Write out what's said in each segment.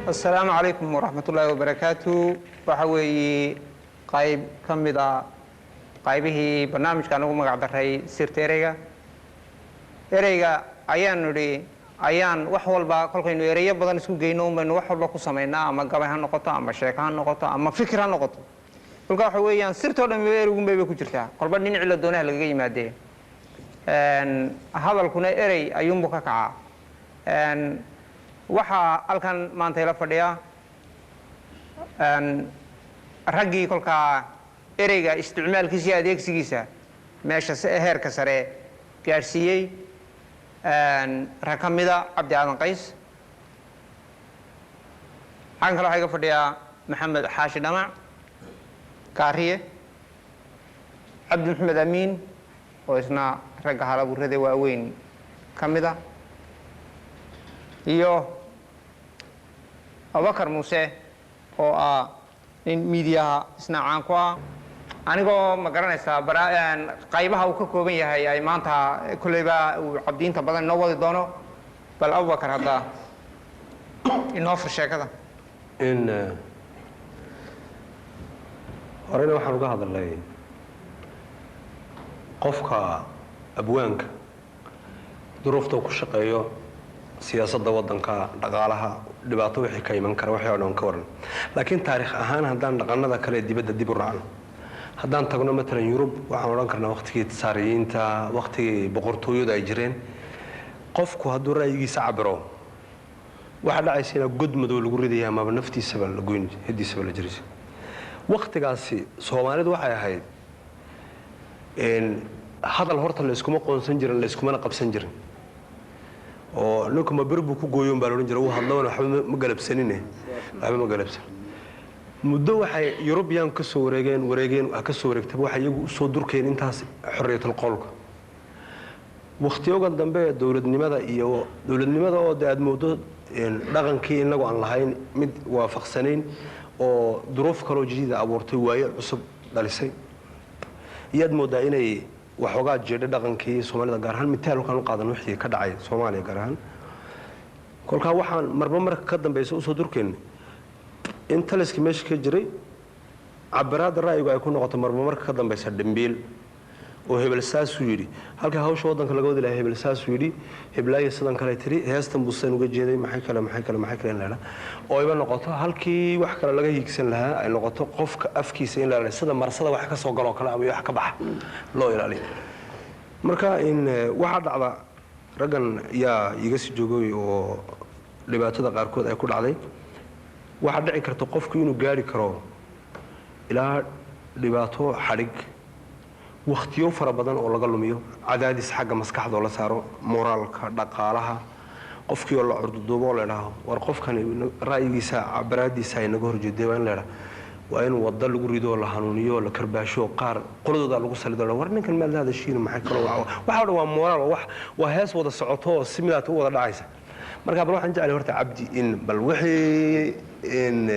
السلام عليكم ورحمة الله وبركاته. وحوي قايب كمدا قايبه برنامج كانوا مقعد الرئي سيرت إريجا أيان نوري أيان وحول با كل كينو إريجا بدن اسكو جينو من وحول با كسمينا أما قبها نقطة أما شيكها نقطة أما فكرة نقطة كل كحوي أيان سيرت ولا مبيرون بيبي كتيرتها قرب نين على الدنيا لقي مادة هذا الكون إري أيوم بكعة waxa halkan maanta ila fadhiya ragii kolka ereyga isticmaalkiisa adeegsigiisa meesha heerka sare gaarsiiyay rakamida Cabdi Aadan Qays aan kala hayga fadhiya Maxamed Xaashi Dhamac Kaariye Cabdi Maxamed Amiin oo isna rag halaburada waaweyn kamida iyo Abubakar Muuse oo in media isna caan ku anigoo ma garanaysaa qaybaha uu ka kooban yahay ay maanta kuleyba uu cabdiinta badan noo wadi doono bal Abubakar hadda inoo sheekada horena waxaan uga hadalnay qofka abwaanka duruufta ku shaqeeyo siyaasadda wadanka dhaqaalaha dhibaato wixii ka iman kara waxay oo ka waran laakiin taariikh ahaan hadaan dhaqanada kale dibadda dib u raacno hadaan tagno mesela Yurub waxaan oran karnaa waqtigii Tsaariyiinta waqtigii boqortooyada ay jireen qofku hadduu ra'yigiisa cabiro waxa dhacaysa god madow lagu ridayaa ama naftiisa la goyn hadiisa la jiris waqtigaasi Soomaalidu waxay ahayd hadal horta la iskuma qoonsan jirin la iskuma qabsan jirin oo ninkuma birbu ku gooyon baa loo jiray uu hadlawna waxba ma galabsanine waxba ma galabsan muddo waxay European ka soo wareegeen ka soo wareegtay waxa iyagu soo durkeen intaas xorriyatul qowlka waqtiyogan dambe dawladnimada oo aad moodo dhaqankii inagu aan lahayn mid waafaqsanayn oo duruuf kale oo jidida abuurtay waayo cusub dhalisay iyad moodaa inay waxoogaa jeedha dhaqankii Soomaalida gaar ahaan mitaal kan u qaadan wixii ka dhacay Soomaaliya gaar ahaan kolka waxaan marka ka dambeysay u soo durkeen inta la iska meesha ka jiray cabaraad ra'yiga ay ku noqoto marka ka dambeysay dambiil oo hebel saas u yiri halka hawsha wadanka laga wadi lahaa hebel saas u yiri heblaaya sidan kale tiri heestan buusan uga jeeday maxay kale leeyahay oo iba noqoto halkii wax kale laga hiigsan lahaa ay noqoto qofka afkiisa in la leeyahay sida marsada wax ka soo galo kale ama wax ka bax loo ilaaliyo marka in waxa dhacda ragan yaa iga si joogay oo dhibaatada qaar kood ay ku dhacday waxa dhici karta qofku inuu gaari karo ilaa dhibaato xarig waqtiyo fara badan oo laga lumiyo cadaadis xagga maskaxda la saaro moraalka dhaqaalaha qofkii la urdudubo leeyahay war qofkan ra'yigiisa cabaraadiisa ay naga horjeeday waan leeyahay waa in wada lagu rido la hanuuniyo la karbaasho qaar qoladooda lagu salido war ninkan meel hada shiin maxay kala waxa waa moraal waa hees wada socoto oo similaad u wada dhacaysa marka bal waxaan jecelahay horta Cabdi in bal wixii in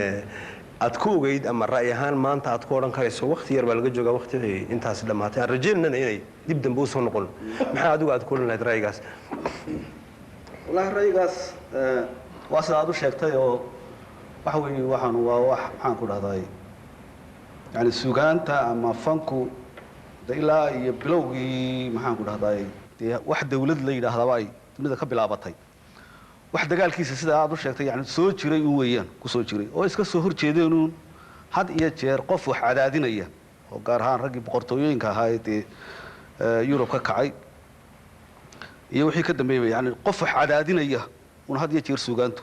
aad ku ogeyd ama ra'yi ahaan maanta aad ku oran karayso waqti yar baa laga joogaa waqti intaas dhamaatay rajaynana inay dib dambe u soo noqon maxaa adigu aad ku oran lahayd ra'yigaas wallahi ra'yigaas waa sida aad u sheegtay oo waxa weeye waxaan maxaan ku dhahday yani suugaanta ama fanku ilaa iyo bilowgii maxaan ku dhahday wax dawlad la yiraahdo ay dunida ka bilaabatay wax dagaalkiisa sida aad u sheegtay yani soo jiray uu weeyaan ku soo jiray oo iska soo horjeedeen had iyo jeer qof wax cadaadinaya oo gaar ahaan ragii boqortooyinka ahaa ee Yurub ka kacay iyo wixii ka dambeeyay yani qof wax cadaadinaya had iyo jeer suugaantu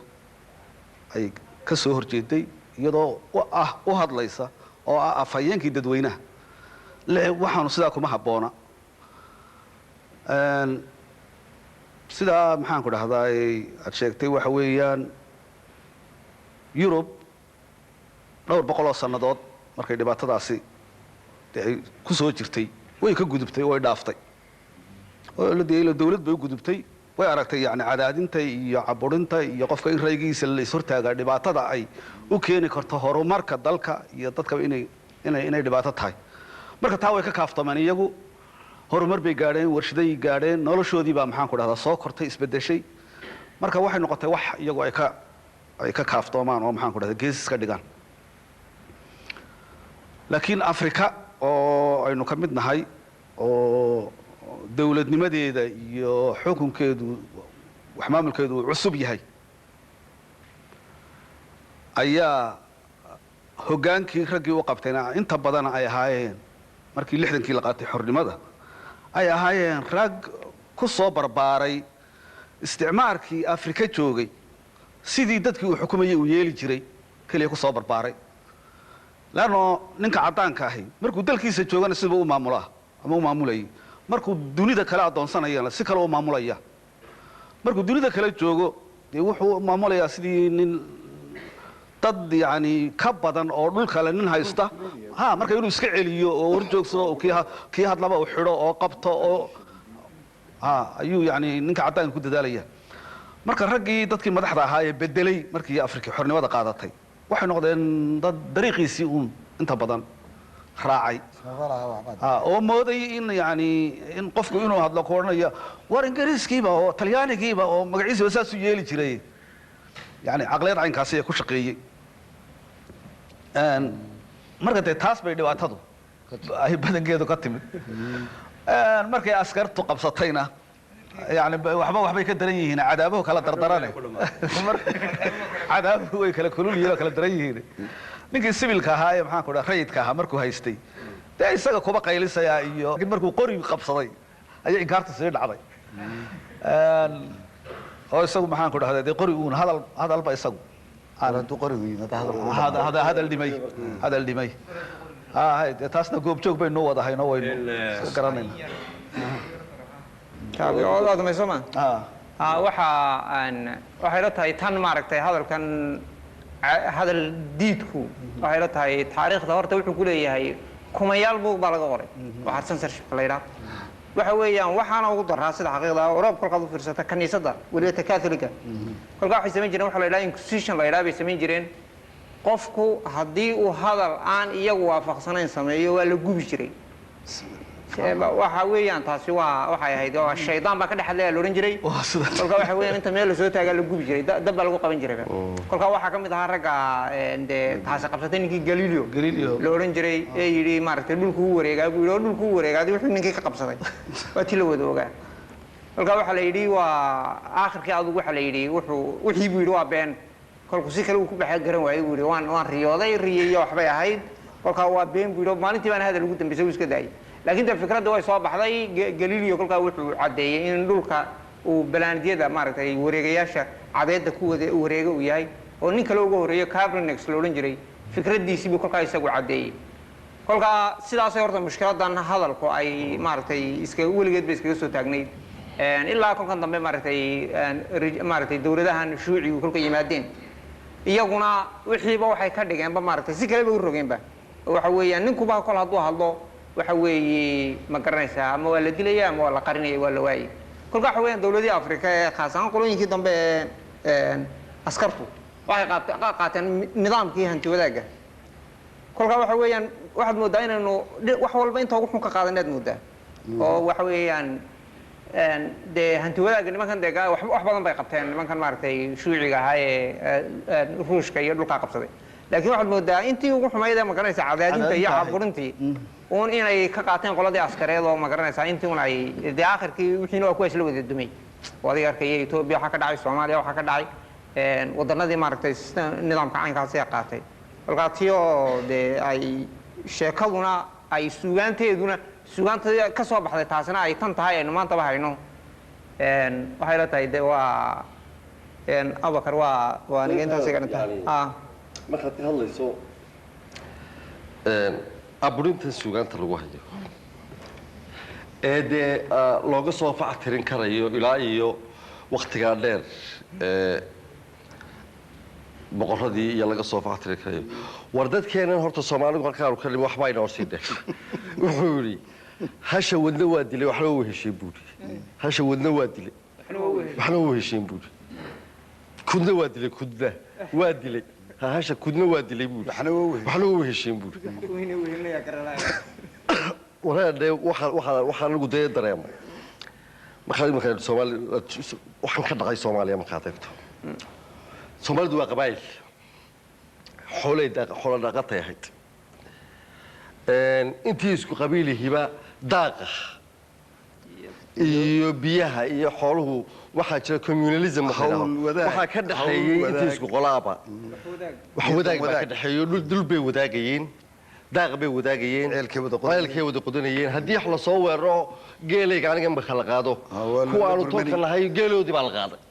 ay ka soo horjeeday iyadoo u hadlaysa oo afayeenkii dadweynaha waxaanu sidaa kuma haboona sida maxaan ku dhahday aad sheegtay waxa weeyaan Yurub dhowr boqol oo sanadood markay dhibaatadaasi ku soo jirtay way ka gudubtay way dhaaftay oo la dawlad bay u gudubtay way aragtay yani cadaadinta iyo caburinta iyo qofka in raygiisa la is hortaaga dhibaatada ay u keeni karto horumarka dalka iyo dadka inay dhibaato tahay marka taa way ka kaaftameen iyagu horumar bay gaadheen warshaday gaadheen noloshoodii baa maxaan ku dhahdaa soo kortay isbedeshay marka waxay noqotay wax iyagu ay ka ay ka kaaftoomaan oo maxaan ku dhahdaa gees iska dhigaan laakiin afrika oo aynu ka mid nahay oo dawladnimadeeda iyo xukunkeedu wax maamulkeedu uu cusub yahay ayaa hoggaankii raggii u qabtayna inta badana ay ahaayeen markii 60kii la qaatay xornimada ay ahaayeen rag ku soo barbaaray isticmaarkii afrika joogay sidii dadkii uu xukumayay uu yeeli jiray kaliya ku soo barbaaray laano ninka cadaanka ahi markuu dalkiisa joogana sidaba u maamulaa ama u maamulayay markuu dunida kale adoonsanayana si kale u maamulaya markuu dunida kale joogo dee wuxuu maamulayaa sidii nin dad yani ka badan oo dhul kale nin haysta marka inuu iska celiyo oo horjoogsado oo kii hadlaba uu xidho oo qabto oo ayuu yani ninka cadaanka ku dadaalaya marka raggii dadkii madaxda ahaa ee bedelay markii afrika xornimada qaadatay waxay noqdeen dad dariiqiisii uun inta badan raacay oo mooday in yani in qofku inuu hadlo ku odhanaya war ingiriiskiiba oo talyaanigiiba oo magaciisiiba saas u yeeli jiray yani caqliyad caynkaasi ee ku shaqeeyey marka dee taas bay dhibaatadu ay badankeedu ka timid markay askartu qabsatayna يعني waxbay ka daran yihiin cadaabuhu kala dardarane cadaabuhu way kala kulul yihiin kala daran yihiin ninkii sibilka ahaa ee maxaan ku dhahay rayidka ahaa markuu haystay dee isaga kuba qaylisaya iyo markuu qori qabsaday ayay inkaarta sii dhacday oo isagu maxaan ku dhahay dee qori uun hadalba isagu aanadu qorigu yimid hadal dhimay dee taasna goobjoog baynu wadahayno waynu garanayna taabicoodaad mayso ma waxay la tahay tan maaragtay hadal diidku waxay la tahay taariikhda horta wuxuu ku leeyahay kumayaal buug baa laga qoray waxaa censorship la yidhaha waxa weeyaan waxaana ugu daraa sida xaqiiqda Europe kolkaad u fiirsata kaniisada waliba Catholic kolka waxay sameyn jireen waxa la yiraahdo inquisition la yiraahdo bay sameyn jireen qofku haddii uu hadal aan iyagu waafaqsanayn sameeyo waa la gubi jiray waxa weeyaan taasi waxay ahayd oo shaydaan baa ka dhaxlay la oran jiray kolka waxa weeyaan inta meel la soo taagaa la gubi jiray dab baa lagu qaban jiray kolka waxa kamid ahaa ragga taasi qabsatay ninkii Galileo la oran jiray ee yiri maartay dhulku uu wareegay wuxuu ninkii ka qabsaday waa tii la wada ogaa kolka waxa la yiri waa aakhirkii aad waxa la yiri wixii buu yiri waa been kolku si kale uu ku baxay garan waayay buu yiri waan riyooday waxbay ahayd kolka waa been buu yiri maalintii baan hadal ugu dambeysay uu iska daayay laakiin ta fikradda way soo baxday Galileo kolka wuxuu cadeeyay in dhulka uu balaanidiyada maaragtay wareegayaasha cadeeda ku wada wareega uu yahay oo nin kale ugu horeeyo Copernicus la oran jiray fikradiisii buu kolka isagu cadeeyay kolka sidaas ay horta mushkiladan hadalku ay maaragtay iska weligeed bay iskaga soo taagnayd ilaa kolkan dambe maaragtay dawladahan shuucigu kolka yimaadeen iyaguna wixiiba waxay ka dhigeenba maaragtay si kale bay u rogeenba waxa weeyaan ninkuba kol hadduu hadlo waxa weeye ma garanaysaa ama waa la dilaya ama waa la qarinaya waa la waayay kolka waxa weeyaan dawladii Afrika ee khaasan qolooyinkii dambe askartu waxay qaateen nidaamkii hanti wadaaga kolka waxa weeyaan waxaad moodaa inaynu wax walba inta ugu xun ka qaadanaad moodaa oo waxa weeyaan dee hanti wadaaga nimankan dee wax badan bay qabteen nimankan maaragtay shuuciga ahaa ee ruushka iyo dhulka qabsaday laakiin waxaad moodaa intii ugu xumayd ee ma garanaysaa cadaadinta iyo caburintii uun inay ka qaateen qoladii askareed oo ma garanaysaa intii un ay dee aakhirkii wixiina waa kuwaas la wada dumay adiga arkaya Ethiopia waxaa ka dhacay Soomaaliya waxaa ka dhacay wadanadii maaragtay nidaamka caynkaas ay qaatay kolkaa tii oo dee ay sheekaduna ay suugaanteeduna ka soo baxday taasina ay tan tahay aynu maantaba hayno waxay la tahay dee waa Abubakar waa niga intaas iga dhintaa markaad ka hadlayso aburinta suugaanta lagu hayo ee dee looga soo factirin karayo ilaa iyo waqtigaa dheer boqoradii iyo laga soo factirin karayo war dadkeenan horta Soomaalidu halkaan ka dhimo waxba inoo sii dheh wuxuu yiri hasha wadna waa dilay waxna uu heshiin buuri hasha wadna waa dilay waxna uu heshiin buuri kudna waa dilay kudna waa dilay hasha kudna waa dilay buuri waxna uu heshiin buuri waraadee waxaan lagu dayay dareemay markaa Soomaaliya waxaan ka dhacay Soomaaliya markaa tagto Soomaalidu waa qabaayil xoolo dhaqatay ahayd intii isku qabiilihiiba daaqa iyo biyaha iyo xooluhu waxaa jira communalism waxaa ka dhaxeeyay intii isku qolaaba wax wadaag baa ka dhaxeeyo dhul bay wadaagayeen daaq bay wadaagayeen ceelkay wada qodanayeen haddii wax la soo weeraro geelayga aniga marka la qaado kuwa aanu toonka nahay geeloodii baa la qaaday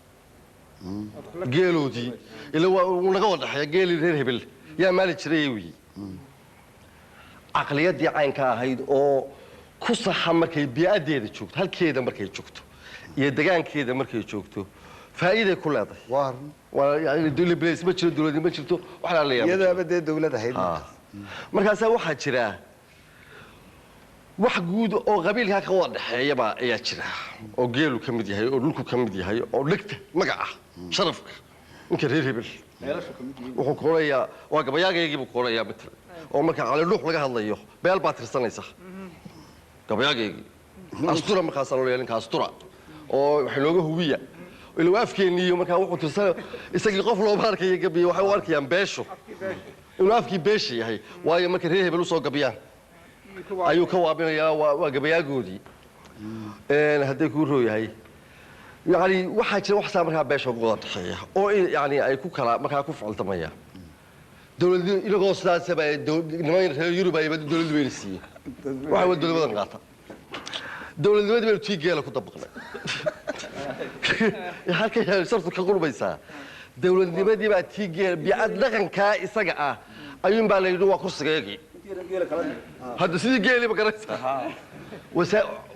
geeloodii ilaa uu naga wada dhaxeeya geeli reer hebel yaa maali jiray wii aqliyadii caynka ahayd oo ku saxa markay biyadeeda joogto halkeeda markay joogto iyo deegaankeeda markay joogto faa'iido ku leedahay waa yani dawlad ma jiro dawlad ma jirto waxa la leeyahay iyada abadee dawlad ahayd markaas waxaa jira wax guud oo qabiilka ka wada dhaxeeyaba ayaa jira oo geelu ka mid yahay oo dhulku ka mid yahay oo dhigta magaca sharafka ninka reer hebel wuxuu koorayaa waa gabayaageygii buu koorayaa mitir oo marka cali dhuux laga hadlayo beel baa tirsanaysa gabayaageygii astura markaas loo yeelin ka astura oo wax looga hubiya ilaa afkeeniyo marka wuxuu tirsan isagii qof loo baarkay gabiyo waxa uu arkayaan beesho inuu afkii beesha yahay waayo marka reer hebel u soo gabiyaan ayuu ka waabinayaa waa gabayaagoodii haddii ku roo yahay يعني واحد شيء واحد سامر كان بيشوا قوات حية أو يعني أي كوكلا ما كان كوف على تمية دولة إلى قوس سبعة نماين يوروبا يبدو دولة بيرسية واحد دولة بدن قاطع دولة بدن بتيجي على كتبقنا هالك صرت كقول بيسا دولة بدن بتيجي بيعد لكن كإسقاء أيام بالي يدوا كرسي جاي هذا سيد جاي اللي بكرسه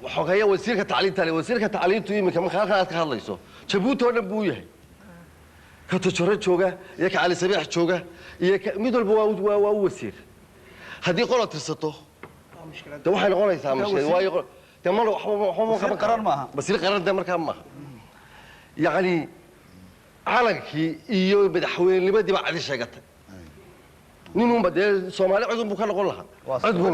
وحكاية وسيلة التعليم تاني وسيلة التعليم توي من كم خلال كهاليسو جبوت ولا بويه كتشرد شوجا ياك على سبيح شوجا ياك ميدل بوا وسيل هذه قرة ترسطه ده واحد قرة يسامح شيء واي تمر حمو كم قرار معها بس القرار ده مركب معها يعني علنكي إيوه بدحوين اللي بدي بعد الشقة نينهم بدي سومالي عدم بكرة قولها عدم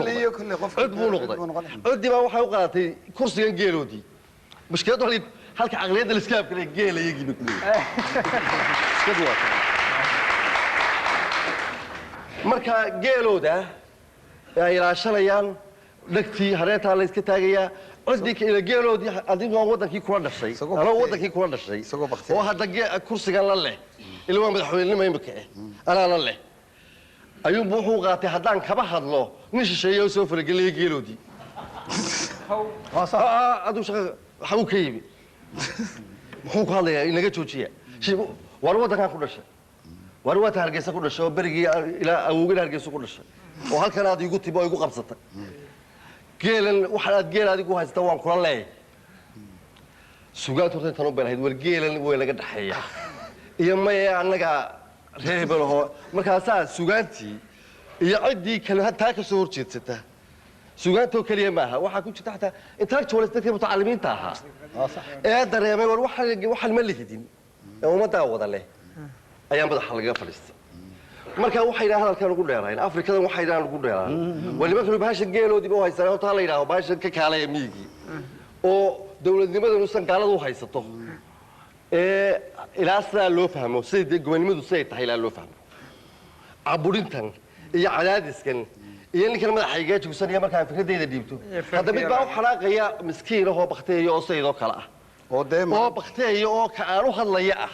نقطة عدي ما وحى وقعتي كرسي جيلودي مشكلته اللي هالك عقلية الإسكاب كله جيل يجي بكل كدوة مركا جيلوده إلى عشرين نكتي هريتها اللي إسكتاجية عديك إلى جيلودي عديك ما وضعك يكون نفسي أنا وضعك يكون نفسي وهذا كرسي قال الله اللي هو بدحوين ما يمكن أنا الله أيوب وحو قاتي هدان كبا هدلو نيش الشيء يوسف رجلي جيلودي أدو شغل حبو كيبي وحو قال لي إنك توجيه شيء وروة كان كل شيء وروة هرجس كل شيء وبرجي إلى أوجد هرجس كل شيء وهل كان هذا يقول تبغى يقول قبضته جيل وحلات جيل هذا يقول هستوان كل الله سجات وقت تنو بين هيد والجيل ولا قد حيا يوم أنك رهيب له مركزات سجانتي يعدي كلها تاك صور جدته سجانته كلية معها واحد كنت تحتها أنت هل تولد تكتب متعلمين تاعها صح هذا يا مي واحد ملك دين وما تعود عليه أيام بدأ حلقة فلسطين مركز واحد هذا كانوا يقول لنا أفريقيا واحد يقول لنا واللي ما كانوا بهاش الجيل ودي بوهاي سنة وطالعين وبهاش ككالة يميجي أو دولة دمشق نصن كالة وهاي سطح إلى أصلا لو فهموا سيد جوانمدو سيد تحيل لو فهموا عبورينتن يا عدادس كان يعني كلمة حاجات وسنة ما كان فكرة ده ديبتو هذا بيتباعوا حلاقة يا مسكين هو بختيه يا سيد أو كلا هو بختيه يا كأروح الله يا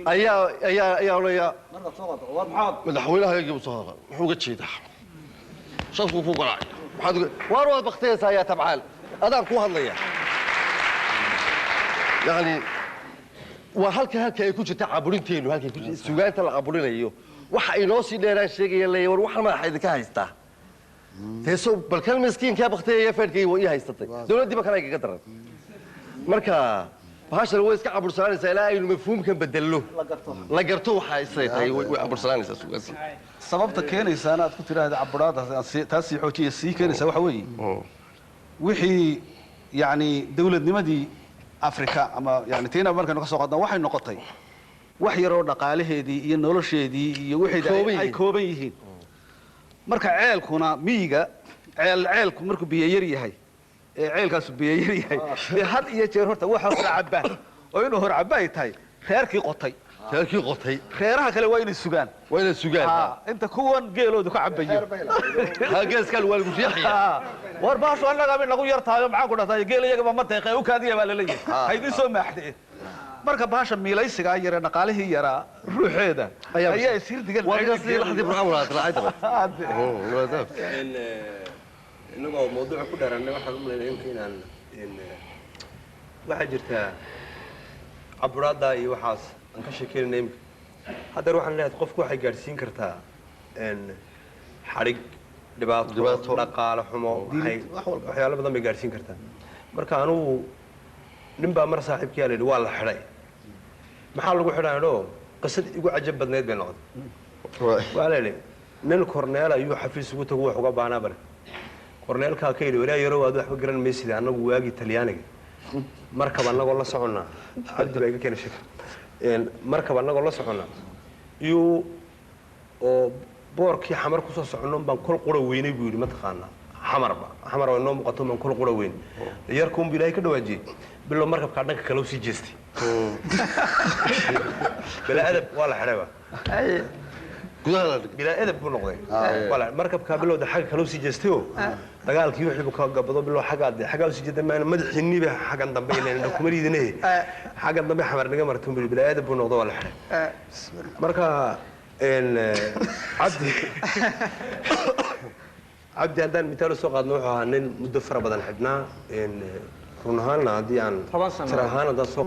يا مرة صوت ومحاض مدحولها يجيبوا صهرة حوجة شيء ده شافوا فوق العين وحد واروا بختيه سايا تبعال هذا كوه الله يعني وهالك يكون تعبرينتين وهالك يكون سجانة العبرين أيوه وحي نوصي لنا شيء اللي يروح ما حد كهيسته تحسوا بالكلام مسكين كابختي يفرق كي وياه يستطيع دولة دي ما كان يقدر مركا بهاش الويس كعبر سلاني سيلاقي المفهوم كان بدلوه لقرتوه حيصير هاي وعبر سلاني ساسوسي sababta keenaysa inaad ku tiraahdo caburaada taas xoojiye sii keenaysa waxa weeye wixii yani dawladnimadii Afrika ama yani teena markaan ka soo qadna waxay noqotay wax yar oo dhaqaalaheedii iyo nolosheedii iyo wixii ay kooban yihiin marka ceelkuna miyiga ceelku markuu biyo yar yahay ceelkaas biyo yar yahay had iyo jeer horta waxa hor cabaan oo inuu hor cabaay tahay reerkii qotay reerkii qotay reeraha kale waa inay sugaan waa inay sugaan inta kuwan geeloodu ka cabayo geeskan waa lagu riixaya war baasho annaga mid nagu yar tahay maxaan ku dhahtay geel iyaga ma deeqay u kaadiya baa la leeyahay haydii soo maaxday marka baasha miilaysiga yara dhaqaalihii yara ruuxeeda ayaa isir digan warqasii laxdi brahmanaad raacayda inagoo mawduuca ku dheeraanay waxaan u malaynaya inaan waxaa jirtaa caburaadda iyo waxaas aan ka sheekeynayna imika haddana waxaan leeyahay qofku waxay gaadhsiin kartaa xadhig dhibaato dhaqaale xumo waxyaalo badan bay gaadhsiin kartaa marka anugu nin baa mar saaxiibkiyaa la yidhi waa la xidhay maxaa lagu xidhaydhoo qisad igu cajab badnayd bay noqday waa la yidhi nin korneel ayuu xafiis ugu tago wax uga baanaa bale korneelkaa ka yidhi walaa yarow aad waxba garan maysida annagu waagii talyaaniga markaba annagoo la soconnaa cabdi baa iga keena shaka markaba annagoo la soconnaa iyuu oo boorkii xamar kusoo soconnoon baan kol qura weynay buu yidhi mataqaanaa xamar waa inoo muuqato baan kol qura weyn yarkuunbu ilaahay ka dhawaajiyey bilow markabkaa dhanka kale u sii jeestay bilaa adab waa la xidhay ba bilaa edab buu noqday markabkaa bilowda xagga kale u sii jeestayoo dagaalkii wixii buu ka gabado bilow xaggaa u sii jeeday maana madaxiinniiba xaggan dambe inayna kuma riidinahe xaggan dambe xamar naga martay buu bilaa edab buu noqdo waa la xidhay marka cabdi haddaan mitaal soo qaadno wuxuu ahaa nin muddo fara badan xidhnaa run ahaanna haddii aan tir ahaan haddaan soo